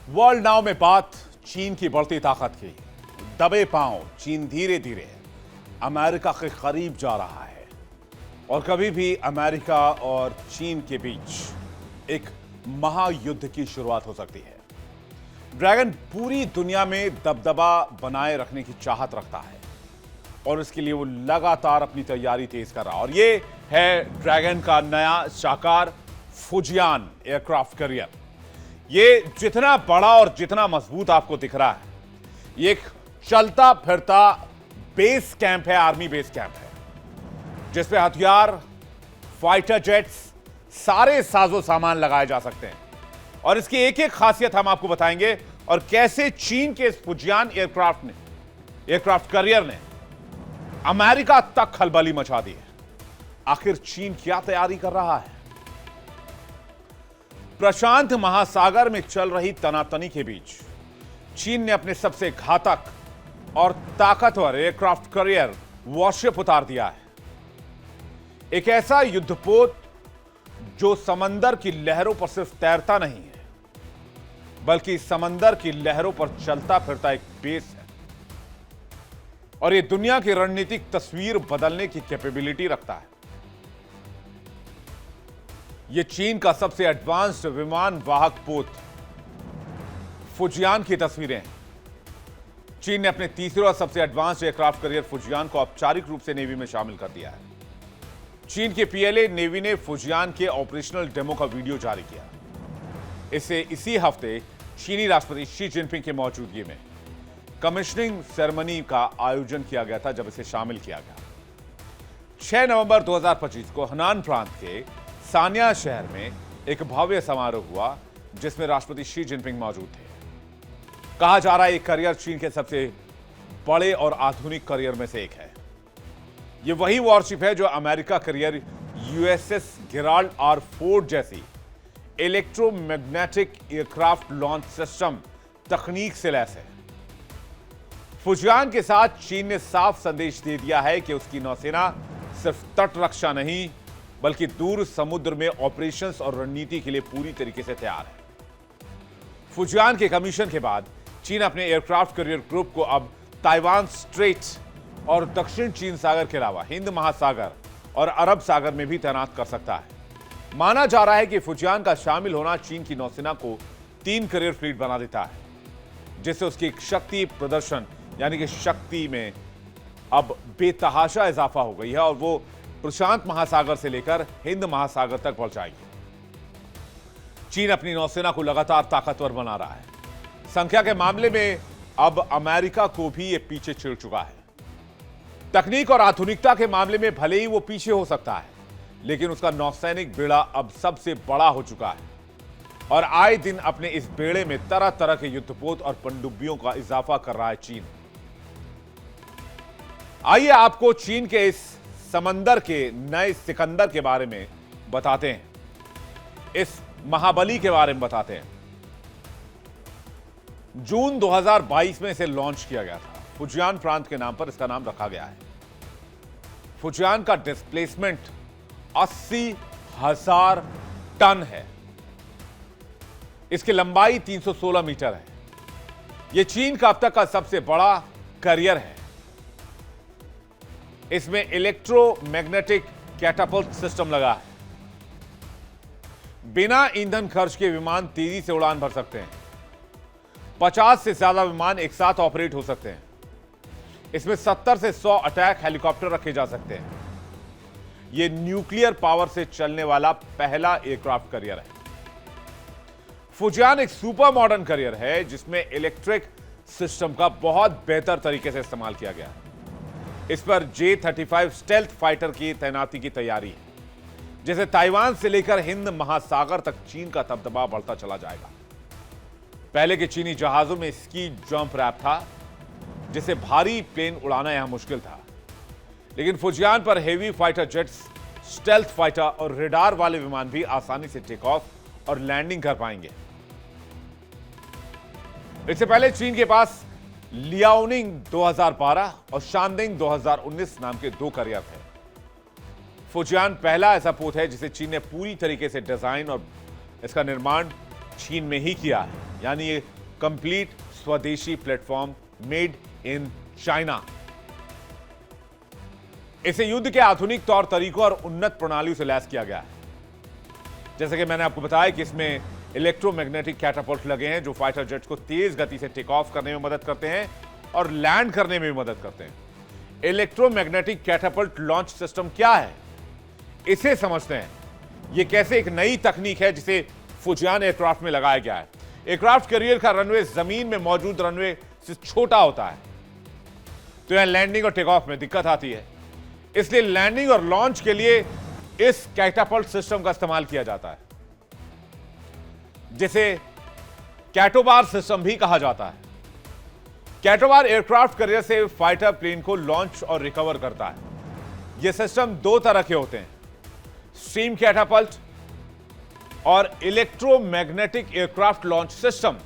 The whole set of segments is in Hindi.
वर्ल्ड नाउ में बात चीन की बढ़ती ताकत की। दबे पांव चीन धीरे धीरे अमेरिका के करीब जा रहा है और कभी भी अमेरिका और चीन के बीच एक महायुद्ध की शुरुआत हो सकती है। ड्रैगन पूरी दुनिया में दबदबा बनाए रखने की चाहत रखता है और इसके लिए वो लगातार अपनी तैयारी तेज कर रहा है। और ये है ड्रैगन का नया साकार फुजियान एयरक्राफ्ट कैरियर। ये जितना बड़ा और जितना मजबूत आपको दिख रहा है, ये एक चलता फिरता बेस कैंप है, आर्मी बेस कैंप है, जिसपे हथियार, फाइटर जेट्स, सारे साजो सामान लगाए जा सकते हैं। और इसकी एक एक खासियत हम आपको बताएंगे और कैसे चीन के इस फुजियान एयरक्राफ्ट कैरियर ने अमेरिका तक खलबली मचा दी है। आखिर चीन क्या तैयारी कर रहा है? प्रशांत महासागर में चल रही तनातनी के बीच चीन ने अपने सबसे घातक और ताकतवर एयरक्राफ्ट कैरियर वॉरशिप उतार दिया है। एक ऐसा युद्धपोत जो समंदर की लहरों पर सिर्फ तैरता नहीं है, बल्कि समंदर की लहरों पर चलता फिरता एक बेस है और यह दुनिया की रणनीतिक तस्वीर बदलने की कैपेबिलिटी रखता है। यह चीन का सबसे एडवांस्ड विमान वाहक पोत फुजियान की तस्वीरें हैं। चीन ने अपने तीसरे और सबसे एडवांस्ड एयरक्राफ्ट कैरियर फुजियान को औपचारिक रूप से नेवी में शामिल कर दिया है। चीन के पीएलए नेवी ने फुजियान के ऑपरेशनल डेमो का वीडियो जारी किया। इसे इसी हफ्ते चीनी राष्ट्रपति शी जिनपिंग की मौजूदगी में कमिश्निंग सेरेमनी का आयोजन किया गया था, जब इसे शामिल किया गया। 6 नवंबर 2025 को हनान प्रांत के सान्या शहर में एक भव्य समारोह हुआ, जिसमें राष्ट्रपति शी जिनपिंग मौजूद थे। कहा जा रहा है ये कैरियर चीन के सबसे बड़े और आधुनिक कैरियर में से एक है। ये वही वॉरशिप है जो America career USS Gerald R4 जैसी इलेक्ट्रोमैग्नेटिक एयरक्राफ्ट लॉन्च सिस्टम तकनीक से लैस है। फुजियान के साथ चीन ने साफ संदेश दे दिया है कि उसकी नौसेना सिर्फ तट रक्षा नहीं, बल्कि दूर समुद्र में ऑपरेशंस और रणनीति के लिए पूरी तरीके से तैयार है। फुजियान के कमीशन के बाद चीन अपने एयरक्राफ्ट कैरियर ग्रुप को अब ताइवान स्ट्रेट और दक्षिण चीन सागर के अलावा हिंद महासागर और अरब सागर में भी तैनात कर सकता है। माना जा रहा है कि फुजियान का शामिल होना चीन की नौसेना को 3 कैरियर फ्लीट बना देता है, जिससे उसकी शक्ति प्रदर्शन यानी कि शक्ति में अब बेतहाशा इजाफा हो गई है और वो प्रशांत महासागर से लेकर हिंद महासागर तक पहुंच जाएगी। चीन अपनी नौसेना को लगातार ताकतवर बना रहा है। संख्या के मामले में अब अमेरिका को भी ये पीछे छिड़ चुका है। तकनीक और आधुनिकता के मामले में भले ही वो पीछे हो सकता है, लेकिन उसका नौसैनिक बेड़ा अब सबसे बड़ा हो चुका है और आए दिन अपने इस बेड़े में तरह तरह के युद्धपोत और पनडुब्बियों का इजाफा कर रहा है चीन। आइए आपको चीन के इस समंदर के नए सिकंदर के बारे में बताते हैं, इस महाबली के बारे में बताते हैं। जून 2022 में इसे लॉन्च किया गया था। फुजियान प्रांत के नाम पर इसका नाम रखा गया है। फुजियान का डिस्प्लेसमेंट 80,000 टन है। इसकी लंबाई 316 मीटर है। यह चीन का अब तक का सबसे बड़ा कैरियर है। इसमें इलेक्ट्रोमैग्नेटिक कैटापल्ट सिस्टम लगा है। बिना ईंधन खर्च के विमान तेजी से उड़ान भर सकते हैं। 50 से ज्यादा विमान एक साथ ऑपरेट हो सकते हैं। इसमें 70 से 100 अटैक हेलीकॉप्टर रखे जा सकते हैं। यह न्यूक्लियर पावर से चलने वाला पहला एयरक्राफ्ट कैरियर है। फुजियान एक सुपर मॉडर्न कैरियर है, जिसमें इलेक्ट्रिक सिस्टम का बहुत बेहतर तरीके से इस्तेमाल किया गया है। इस पर J-35 स्टेल्थ फाइटर की तैनाती की तैयारी है, जिसे ताइवान से लेकर हिंद महासागर तक चीन का दबदबा बढ़ता चला जाएगा। पहले के चीनी जहाजों में स्की जंप रैप था, जिसे भारी प्लेन उड़ाना यहां मुश्किल था, लेकिन फुजियान पर heavy fighter jets, stealth fighter और रेडार वाले विमान भी आसानी से टेक ऑफ और लैंडिंग कर पाएंगे। इससे पहले चीन के पास लियाओनिंग 2012 और शानडिंग 2019 नाम के 2 कैरियर थे। फुजियान पहला ऐसा पोत है जिसे चीन ने पूरी तरीके से डिजाइन और इसका निर्माण चीन में ही किया है, यानी ये कंप्लीट स्वदेशी प्लेटफॉर्म मेड इन चाइना। इसे युद्ध के आधुनिक तौर तरीकों और उन्नत प्रणालियों से लैस किया गया है। जैसे कि मैंने आपको बताया कि इसमें इलेक्ट्रोमैग्नेटिक कैटापल्ट लगे हैं जो फाइटर जेट्स को तेज गति से टेक ऑफ करने में मदद करते हैं और लैंड करने में भी मदद करते हैं। इलेक्ट्रोमैग्नेटिक कैटापल्ट लॉन्च सिस्टम क्या है, इसे समझते हैं। यह कैसे एक नई तकनीक है जिसे फुजियान एयरक्राफ्ट में लगाया गया है। एयरक्राफ्ट कैरियर का रनवे जमीन में मौजूद रनवे से छोटा होता है, तो यहां लैंडिंग और टेक ऑफ में दिक्कत आती है। इसलिए लैंडिंग और लॉन्च के लिए इस कैटापल्ट सिस्टम का इस्तेमाल किया जाता है, जिसे कैटोबार सिस्टम भी कहा जाता है। कैटोबार एयरक्राफ्ट कैरियर से फाइटर प्लेन को लॉन्च और रिकवर करता है। यह सिस्टम दो तरह के होते हैं, स्ट्रीम कैटापल्ट और electromagnetic aircraft launch system.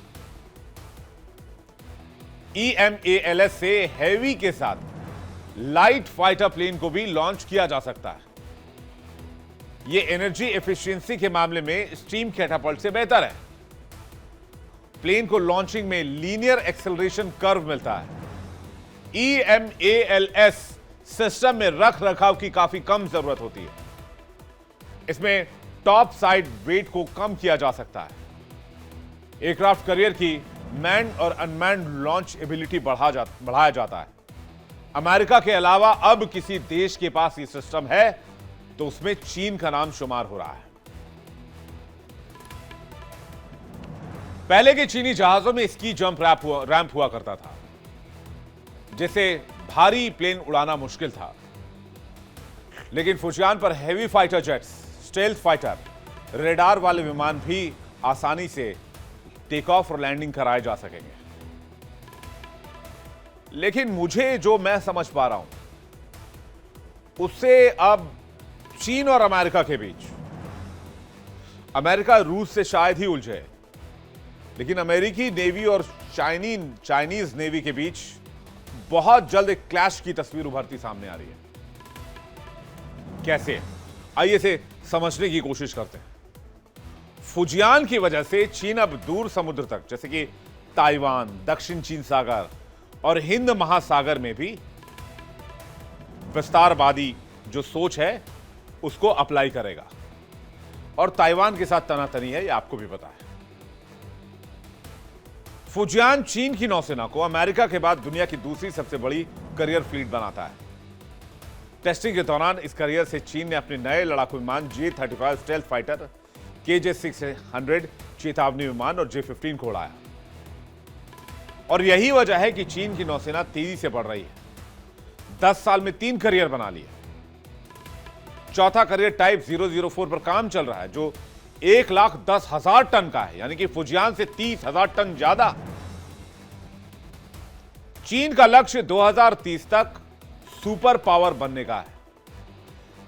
EMALS से हैवी के साथ लाइट फाइटर प्लेन को भी लॉन्च किया जा सकता है। यह एनर्जी एफिशिएंसी के मामले में स्ट्रीम कैटापल्ट से बेहतर है। प्लेन को लॉन्चिंग में लीनियर एक्सेलरेशन कर्व मिलता है। EMALS सिस्टम में रख रखाव की काफी कम जरूरत होती है। इसमें टॉप साइड वेट को कम किया जा सकता है। एयरक्राफ्ट कैरियर की मैन्ड और अनमैन्ड लॉन्च एबिलिटी बढ़ाया जाता है। अमेरिका के अलावा अब किसी देश के पास यह सिस्टम है तो उसमें चीन का नाम शुमार हो रहा है। पहले के चीनी जहाजों में स्की जंप रैंप हुआ करता था, जिससे भारी प्लेन उड़ाना मुश्किल था। लेकिन फुजियान पर heavy fighter jets, stealth fighter, radar वाले विमान भी आसानी से टेक ऑफ और लैंडिंग कराए जा सकेंगे। लेकिन मुझे जो मैं समझ पा रहा हूं उससे अब चीन और अमेरिका के बीच, अमेरिका रूस से शायद ही उलझे, लेकिन अमेरिकी नेवी और चाइनीज नेवी के बीच बहुत जल्द एक क्लैश की तस्वीर उभरती सामने आ रही है। कैसे, आइए इसे समझने की कोशिश करते हैं। फुजियान की वजह से चीन अब दूर समुद्र तक, जैसे कि ताइवान, दक्षिण चीन सागर और हिंद महासागर में भी विस्तारवादी जो सोच है उसको अप्लाई करेगा। और ताइवान के साथ तनातनी है, यह आपको भी पता है। फुजियान चीन की नौसेना को अमेरिका के बाद दुनिया की दूसरी सबसे बड़ी करियर फ्लीट बनाता है। टेस्टिंग के दौरान इस करियर से चीन ने अपने नए लड़ाकू विमान J-35 स्टेल्थ फाइटर, KJ-600 चेतावनी विमान और J-15 को उड़ाया। और यही वजह है कि चीन की नौसेना तेजी से बढ़ रही है। 10 साल में 3 करियर बना लिए। चौथा करियर टाइप 004 पर काम चल रहा है, जो 1,10,000 टन का है, यानी कि फुजियान से 30,000 टन ज्यादा। चीन का लक्ष्य 2030 तक सुपर पावर बनने का है।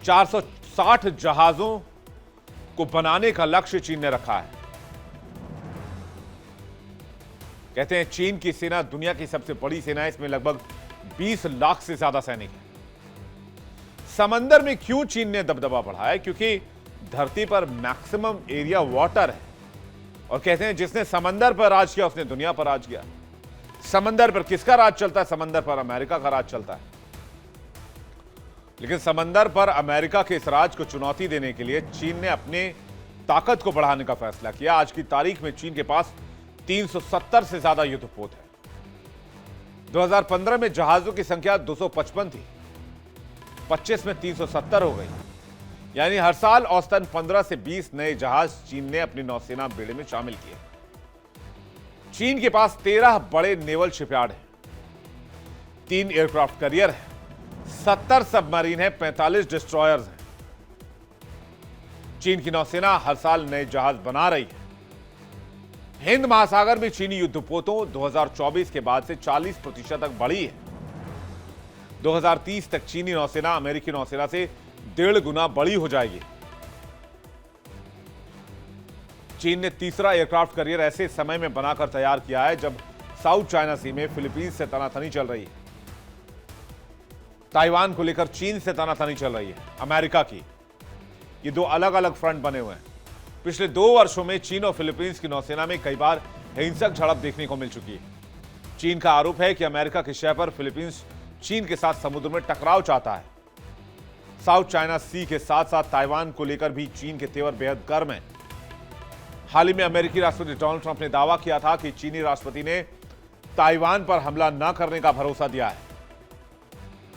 460 जहाजों को बनाने का लक्ष्य चीन ने रखा है। कहते हैं चीन की सेना दुनिया की सबसे बड़ी सेना है, इसमें लगभग 20 लाख से ज्यादा सैनिक हैं। समंदर में क्यों चीन ने दबदबा बढ़ाया? क्योंकि धरती पर मैक्सिमम एरिया वाटर है, और कहते हैं जिसने समंदर पर राज किया उसने दुनिया पर राज किया। समंदर पर किसका राज चलता है? समंदर पर अमेरिका का राज चलता है। लेकिन समंदर पर अमेरिका के इस राज को चुनौती देने के लिए चीन ने अपने ताकत को बढ़ाने का फैसला किया। आज की तारीख में चीन के पास 370 से ज्यादा युद्धपोत है। 2015 में जहाजों की संख्या 255 थी, 25 में 370 हो गई, यानी हर साल औसतन 15 से 20 नए जहाज चीन ने अपनी नौसेना बेड़े में शामिल किए। चीन के पास 13 बड़े नेवल शिपयार्ड हैं, 3 एयरक्राफ्ट कैरियर है, 70 सबमरीन है, 45 डिस्ट्रॉयर्स हैं। चीन की नौसेना हर साल नए जहाज बना रही है। हिंद महासागर में चीनी युद्धपोतों 2024 के बाद से 40% तक बढ़ी है। 2030 तक चीनी नौसेना अमेरिकी नौसेना से 1.5 गुना बड़ी हो जाएगी। चीन ने तीसरा एयरक्राफ्ट कैरियर ऐसे समय में बनाकर तैयार किया है जब साउथ चाइना सी में फिलीपींस से तनातनी चल रही है। ताइवान को लेकर चीन से तनातनी चल रही है, अमेरिका की। ये 2 अलग अलग फ्रंट बने हुए हैं। पिछले 2 वर्षों में चीन और फिलीपींस की नौसेना में कई बार हिंसक झड़प देखने को मिल चुकी है। चीन का आरोप है कि अमेरिका के शय पर फिलीपींस चीन के साथ समुद्र में टकराव चाहता है। साउथ चाइना सी के साथ साथ ताइवान को लेकर भी चीन के तेवर बेहद गर्म है। हाल ही में अमेरिकी राष्ट्रपति डोनाल्ड ट्रंप ने दावा किया था कि चीनी राष्ट्रपति ने ताइवान पर हमला न करने का भरोसा दिया है।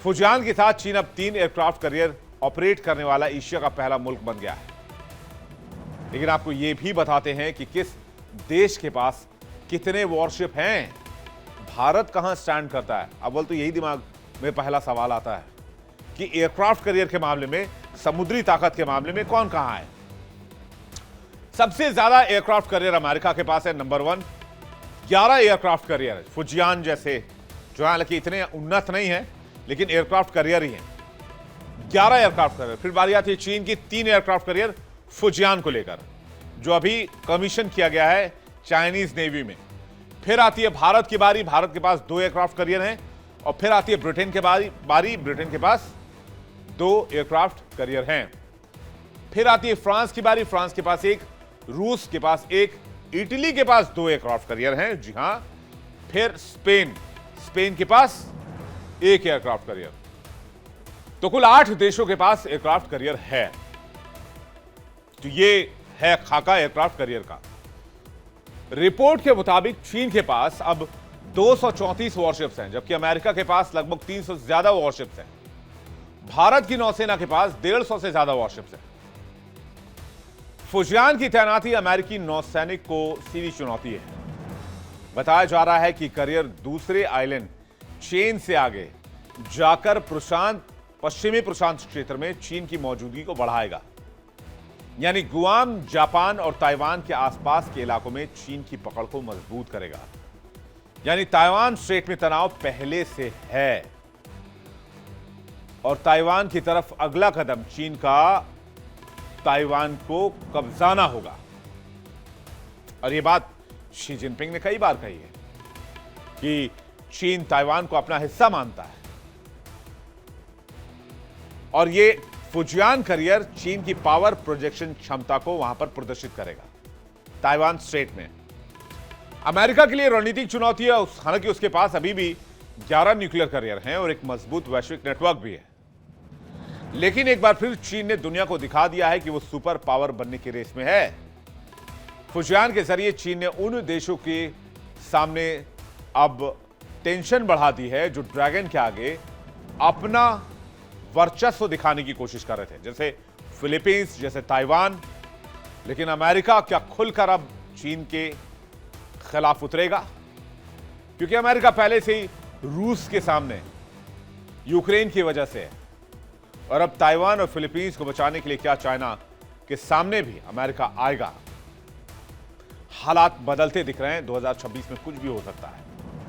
फुजियान के साथ चीन अब 3 एयरक्राफ्ट कैरियर ऑपरेट करने वाला एशिया का पहला मुल्क बन गया है। लेकिन आपको यह भी बताते हैं कि किस देश के पास कितने वॉरशिप हैं। भारत कहां स्टैंड करता है। अव्वल तो यही दिमाग में पहला सवाल आता है कि एयरक्राफ्ट कैरियर के मामले में, समुद्री ताकत के मामले में कौन कहां है। सबसे ज्यादा एयरक्राफ्ट कैरियर अमेरिका के पास है। नंबर 1 11 एयरक्राफ्ट कैरियर फुजियान जैसे, जो हालांकि इतने उन्नत नहीं है लेकिन एयरक्राफ्ट कैरियर ही है। 11 एयरक्राफ्ट कैरियर। फिर बारी आती है चीन की 3 एयरक्राफ्ट कैरियर फुजियान को लेकर, जो अभी कमीशन किया गया है चाइनीज नेवी में। फिर आती है भारत की बारी। भारत के पास 2 एयरक्राफ्ट कैरियर हैं। और फिर आती है ब्रिटेन के बारी। ब्रिटेन के पास 2 एयरक्राफ्ट कैरियर हैं। फिर आती है फ्रांस की बारी। फ्रांस के पास 1, रूस के पास 1, इटली के पास 2 एयरक्राफ्ट कैरियर हैं। जी हां। फिर स्पेन के पास 1 एयरक्राफ्ट कैरियर। तो कुल 8 देशों के पास एयरक्राफ्ट कैरियर है। तो ये है खाका एयरक्राफ्ट कैरियर का। रिपोर्ट के मुताबिक चीन के पास अब 234 वॉरशिप्स हैं, जबकि अमेरिका के पास लगभग 300 से ज्यादा वॉरशिप्स हैं। भारत की नौसेना के पास 150 से ज्यादा वॉरशिप्स हैं। फुजियान की तैनाती अमेरिकी नौसैनिक को सीधी चुनौती है। बताया जा रहा है कि कैरियर दूसरे आइलैंड चेन से आगे जाकर पश्चिमी प्रशांत क्षेत्र में चीन की मौजूदगी को बढ़ाएगा। यानी गुआम, जापान और ताइवान के आसपास के इलाकों में चीन की पकड़ को मजबूत करेगा। यानी ताइवान स्ट्रेट में तनाव पहले से है और ताइवान की तरफ अगला कदम चीन का ताइवान को कब्जाना होगा। और यह बात शी जिनपिंग ने कई बार कही है कि चीन ताइवान को अपना हिस्सा मानता है। और यह फुजियान कैरियर चीन की पावर प्रोजेक्शन क्षमता को वहां पर प्रदर्शित करेगा ताइवान स्ट्रेट में। अमेरिका के लिए रणनीतिक चुनौती है। हालांकि उसके पास अभी भी 11 न्यूक्लियर कैरियर हैं और एक मजबूत वैश्विक नेटवर्क भी है। लेकिन एक बार फिर चीन ने दुनिया को दिखा दिया है कि वो सुपर पावर बनने की रेस में है। फुजियान के जरिए चीन ने उन देशों के सामने अब टेंशन बढ़ा दी है जो ड्रैगन के आगे अपना वर्चस्व दिखाने की कोशिश कर रहे थे, जैसे फिलीपींस, जैसे ताइवान। लेकिन अमेरिका क्या खुलकर अब चीन के खिलाफ उतरेगा? क्योंकि अमेरिका पहले से ही रूस के सामने, यूक्रेन की वजह से है। और अब ताइवान और फिलीपींस को बचाने के लिए क्या चाइना के सामने भी अमेरिका आएगा? हालात बदलते दिख रहे हैं। 2026 में कुछ भी हो सकता है।